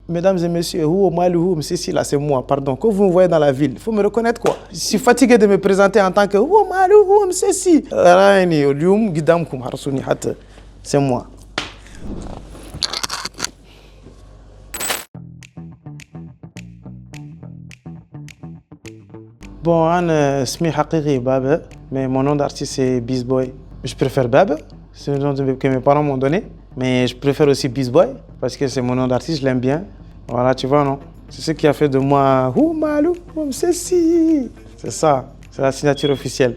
Mesdames et messieurs, si là c'est moi, pardon. Quand vous me voyez dans la ville, il faut me reconnaître quoi. Je suis fatigué de me présenter en tant que c'est moi. Bon, أنا اسمي حقيقي بابا, mais mon nom d'artiste c'est Beast Boy. Je préfère Baba, c'est le nom que mes parents m'ont donné, mais je préfère aussi Beast Boy parce que c'est mon nom d'artiste, je l'aime bien. Voilà, tu vois, non? C'est ce qui a fait de moi c'est ça, c'est la signature officielle.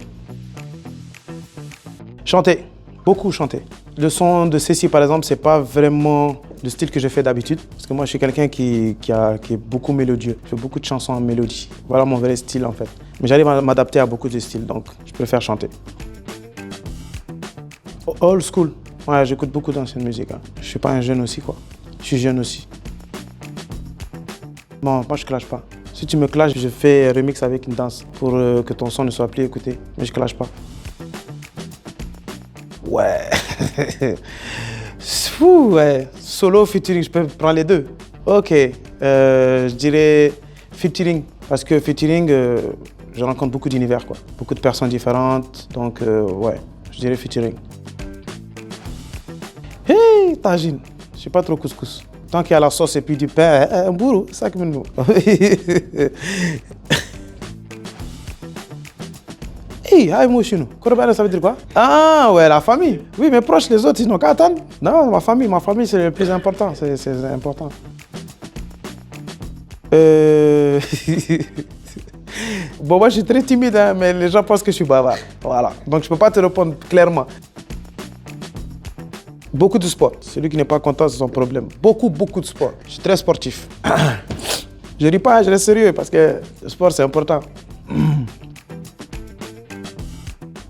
Chanter, beaucoup chanter. Le son de Cécile, par exemple, c'est pas vraiment le style que je fais d'habitude. Parce que moi, je suis quelqu'un qui est beaucoup mélodieux. Je fais beaucoup de chansons en mélodie. Voilà mon vrai style, en fait. Mais j'arrive à m'adapter à beaucoup de styles, donc je préfère chanter. Old school. Ouais, j'écoute beaucoup d'ancienne musique. Hein. Je suis pas un jeune aussi, quoi. Je suis jeune aussi. Bon, moi, je clash pas. Si tu me clashes, je fais un remix avec une danse pour que ton son ne soit plus écouté. Mais je clash pas. Ouais. Ouais. Solo, featuring, je peux prendre les deux. Ok. Je dirais featuring. Parce que featuring, je rencontre beaucoup d'univers, quoi. Beaucoup de personnes différentes. Donc, ouais, je dirais featuring. Hey, tagine. Je suis pas trop couscous. Tant qu'il y a la sauce et puis du pain, un bourreau, ça que nous. Hey, moi chez nous. Korban, ça veut dire quoi? Ah ouais, la famille. Oui, mes proches, les autres, ils n'ont qu'à attendre. Non, ma famille, c'est le plus important. C'est important. Bon, moi, je suis très timide, hein, mais les gens pensent que je suis bavard. Voilà. Donc, je peux pas te répondre clairement. Beaucoup de sport. Celui qui n'est pas content, c'est son problème. Beaucoup de sport. Je suis très sportif. Je ris pas, je reste sérieux parce que le sport, c'est important.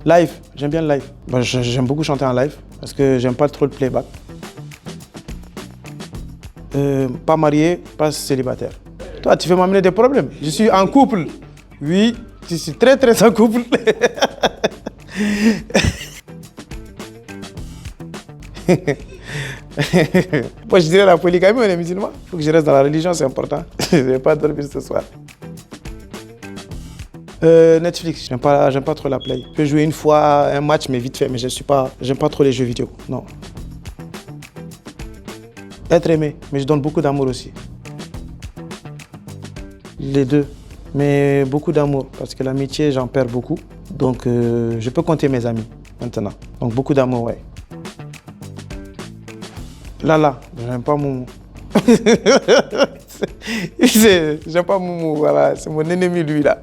Live, j'aime bien le live. Bon, j'aime beaucoup chanter en live parce que j'aime pas trop le playback. Pas marié, pas célibataire. Toi, tu veux m'amener des problèmes. Je suis en couple. Oui, je suis très en couple. Moi, je dirais la polygamie, on est musulman. Il faut que je reste dans la religion, c'est important. Je ne vais pas dormir ce soir. Netflix, j'aime pas trop la play. Je peux jouer une fois un match, mais vite fait, mais j'aime pas trop les jeux vidéo, non. Être aimé, mais je donne beaucoup d'amour aussi. Les deux, mais beaucoup d'amour, parce que l'amitié, j'en perds beaucoup. Donc, je peux compter mes amis, maintenant. Donc, beaucoup d'amour, ouais. Là, j'aime pas Moumou. J'aime pas Moumou, voilà, c'est mon ennemi lui là.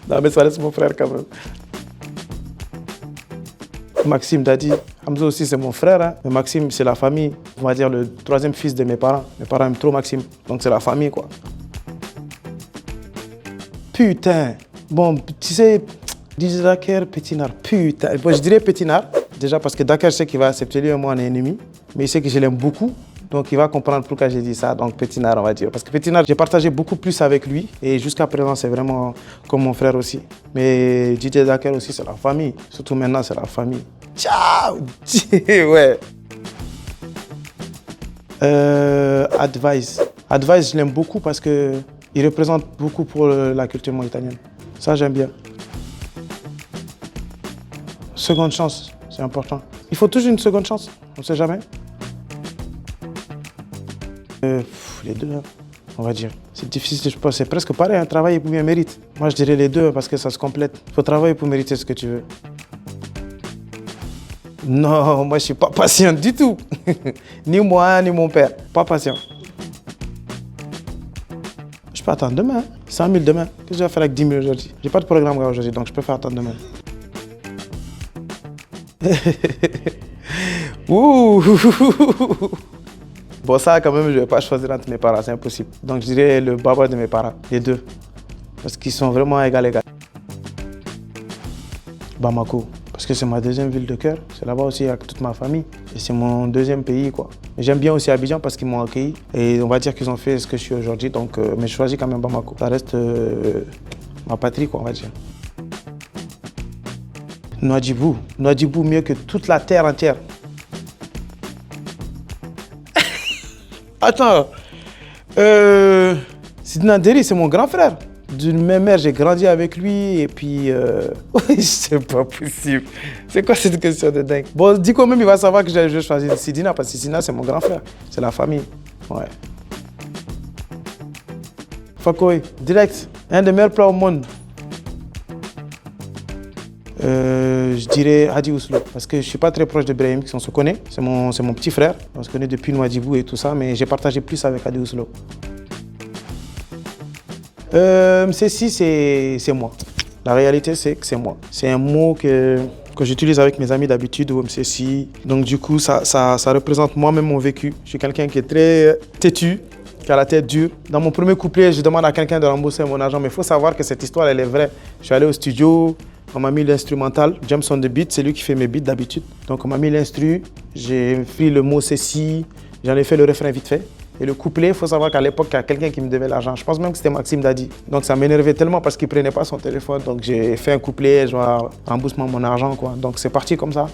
Non mais ça reste mon frère quand même. Maxime Dadi, Hamza aussi c'est mon frère, hein. Mais Maxime c'est la famille, on va dire le troisième fils de mes parents. Mes parents aiment trop Maxime, donc c'est la famille quoi. Putain, bon tu sais, DJ Daker, Pétinard, putain, bon, je dirais Pétinard. Déjà parce que Daker sait qu'il va accepter lui et moi on est ennemis, mais il sait que je l'aime beaucoup. Donc il va comprendre pourquoi j'ai dit ça, donc Pétinard on va dire. Parce que Pétinard, j'ai partagé beaucoup plus avec lui et jusqu'à présent c'est vraiment comme mon frère aussi. Mais DJ Daker aussi c'est la famille, surtout maintenant c'est la famille. Ciao. Ouais. Advice je l'aime beaucoup parce qu'il représente beaucoup pour la culture mauritanienne. Ça j'aime bien. Seconde chance, c'est important. Il faut toujours une seconde chance, on ne sait jamais. Les deux, hein, on va dire. C'est difficile, je pense. C'est presque pareil, hein, travailler pour bien mérite. Moi, je dirais les deux parce que ça se complète. Il faut travailler pour mériter ce que tu veux. Non, moi, je suis pas patient du tout. Ni moi, ni mon père. Pas patient. Je peux attendre demain. 100 000 demain. Qu'est-ce que je vais faire avec 10 000 aujourd'hui? J'ai pas de programme aujourd'hui, donc je peux faire attendre demain. Ouh. Bon, ça, quand même, je ne vais pas choisir entre mes parents, c'est impossible. Donc, je dirais le baba de mes parents, les deux. Parce qu'ils sont vraiment égal. Bamako, parce que c'est ma deuxième ville de cœur. C'est là-bas aussi avec toute ma famille. Et c'est mon deuxième pays, quoi. Mais j'aime bien aussi Abidjan parce qu'ils m'ont accueilli. Et on va dire qu'ils ont fait ce que je suis aujourd'hui. Donc, mais je choisis quand même Bamako. Ça reste ma patrie, quoi, on va dire. Nouadhibou mieux que toute la terre entière. Attends, Sidna Deri, c'est mon grand frère. D'une même mère, j'ai grandi avec lui et puis... Oui, c'est pas possible. C'est quoi cette question de dingue? Bon, dis quand même, il va savoir que je vais choisir Sidina parce que Sidina, c'est mon grand frère. C'est la famille. Ouais. Fakoy, direct. Un des meilleurs plats au monde. Je dirais Hadi Ouslo, parce que je ne suis pas très proche de Brahim, on se connaît, c'est mon petit frère, on se connaît depuis Nouadhibou et tout ça, mais j'ai partagé plus avec Hadi Ouslo. Msessi, c'est moi. La réalité, c'est que c'est moi. C'est un mot que j'utilise avec mes amis d'habitude, ou Msessi. Donc du coup, ça représente moi-même mon vécu. Je suis quelqu'un qui est très têtu, qui a la tête dure. Dans mon premier couplet, je demande à quelqu'un de rembourser mon argent, mais il faut savoir que cette histoire, elle est vraie. Je suis allé au studio, on m'a mis l'instrumental, James on the beat, c'est lui qui fait mes beats d'habitude. Donc on m'a mis l'instru, j'ai pris le mot ceci, j'en ai fait le refrain vite fait. Et le couplet, il faut savoir qu'à l'époque, il y a quelqu'un qui me devait l'argent. Je pense même que c'était Maxime Dadi. Donc ça m'énervait tellement parce qu'il ne prenait pas son téléphone. Donc j'ai fait un couplet, genre remboursement mon argent, quoi. Donc c'est parti comme ça.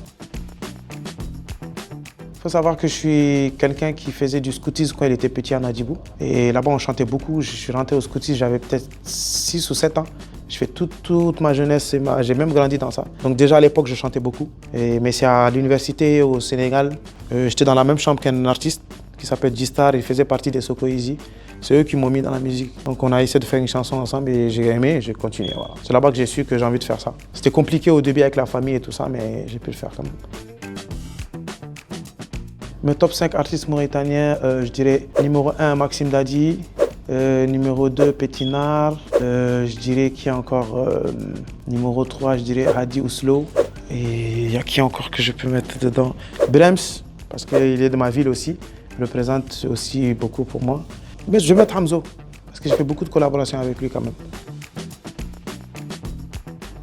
Il faut savoir que je suis quelqu'un qui faisait du scoutisme quand il était petit à Nouadhibou. Et là-bas, on chantait beaucoup. Je suis rentré au scoutisme, j'avais peut-être 6 ou 7 ans. Je fais toute ma jeunesse, j'ai même grandi dans ça. Donc déjà à l'époque, je chantais beaucoup. Mais c'est à l'université au Sénégal, j'étais dans la même chambre qu'un artiste qui s'appelle G-Star, il faisait partie des Soko Easy. C'est eux qui m'ont mis dans la musique. Donc on a essayé de faire une chanson ensemble et j'ai aimé et j'ai continué. Voilà. C'est là-bas que j'ai su que j'ai envie de faire ça. C'était compliqué au début avec la famille et tout ça, mais j'ai pu le faire quand même. Mes top 5 artistes mauritaniens, je dirais numéro 1, Maxime Dadi. Numéro 2, Pétinard. Je dirais qui encore numéro 3, je dirais Hadi Ouslo. Et il y a qui encore que je peux mettre dedans? Brems, parce qu'il est de ma ville aussi. Il représente aussi beaucoup pour moi. Mais je vais mettre Hamzo, parce que j'ai fait beaucoup de collaborations avec lui quand même.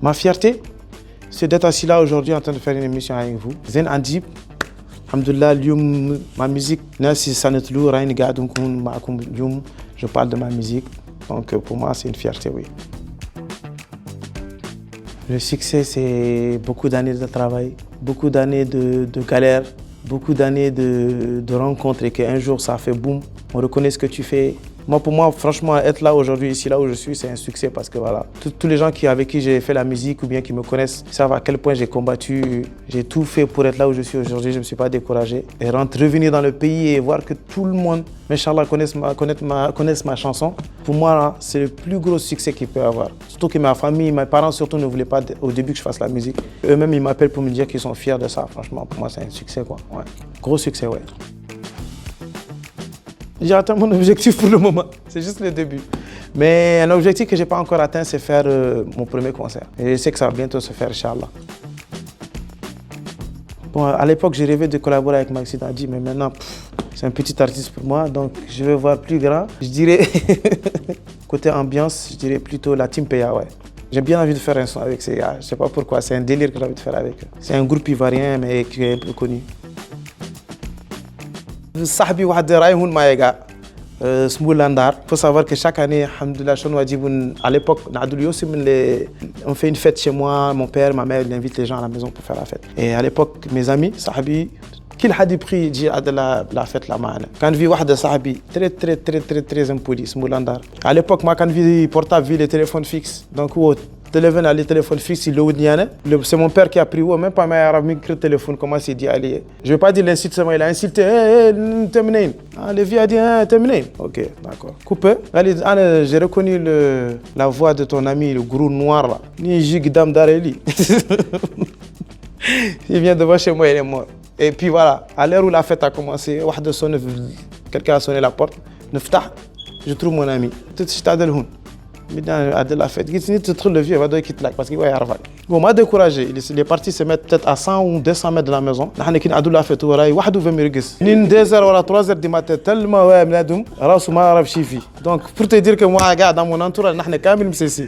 Ma fierté, c'est d'être assis là aujourd'hui en train de faire une émission avec vous. Zen Andib, alhamdoulilah, ma musique, je parle de ma musique, donc pour moi c'est une fierté, oui. Le succès, c'est beaucoup d'années de travail, beaucoup d'années de galères, beaucoup d'années de rencontres et qu'un jour ça fait boum, on reconnaît ce que tu fais. Moi, pour moi, franchement, être là aujourd'hui, ici, là où je suis, c'est un succès parce que voilà, tous les gens avec qui j'ai fait la musique ou bien qui me connaissent savent à quel point j'ai combattu, j'ai tout fait pour être là où je suis aujourd'hui, je ne me suis pas découragé. Et revenir dans le pays et voir que tout le monde, Inch'Allah, connaisse ma chanson, pour moi, c'est le plus gros succès qu'il peut y avoir. Surtout que ma famille, mes parents surtout ne voulaient pas au début que je fasse la musique. Eux-mêmes, ils m'appellent pour me dire qu'ils sont fiers de ça. Franchement, pour moi, c'est un succès, quoi. Ouais. Gros succès, ouais. J'ai atteint mon objectif pour le moment, c'est juste le début. Mais un objectif que je n'ai pas encore atteint, c'est faire mon premier concert. Et je sais que ça va bientôt se faire, Inch'Allah. Bon, à l'époque, j'ai rêvé de collaborer avec Maxime Dadi, mais maintenant, c'est un petit artiste pour moi, donc je vais voir plus grand. Je dirais, côté ambiance, je dirais plutôt la Team Peya, ouais. J'ai bien envie de faire un son avec ces gars, je ne sais pas pourquoi, c'est un délire que j'ai envie de faire avec eux. C'est un groupe ivoirien, mais qui est un peu connu. صاحبي واحد رايهون مايغا اسمه لاندار. Il faut savoir que chaque année, alhamdoulilah, à l'époque, on fait une fête chez moi, mon père, ma mère, ils invitent les gens à la maison pour faire la fête. Et à l'époque, mes amis, صاحبي, كل حد يبغي يجي على la fête là معنا. كان في واحد صاحبي très impoli اسمه لاندار. À l'époque, ما كان في portable, في les téléphones fixes. Donc هو téléphone à les téléphones fixes, c'est mon père qui a pris, même pas ma arabe, le téléphone, comment c'est dit, allez. Je vais pas dire l'insulte, il a insulté, terminé. Le vieux a dit, terminé. Ok, d'accord. Coupé. J'ai reconnu la voix de ton ami, le gros noir là. Ni Jigdam Dareli. Il vient devant chez moi, il est mort. Et puis voilà, à l'heure où la fête a commencé, quelqu'un a sonné la porte, je trouve mon ami. Tout de suite, de la fête, le vieux va parce qu'il va y avoir. Bon, m'a découragé. Il est parti se mettre peut-être à 100 ou 200 mètres de la maison. Nous avons la fête, il y a 2 heures ou 3 heures du matin, tellement donc pour te dire que moi, dans mon entourage, nous sommes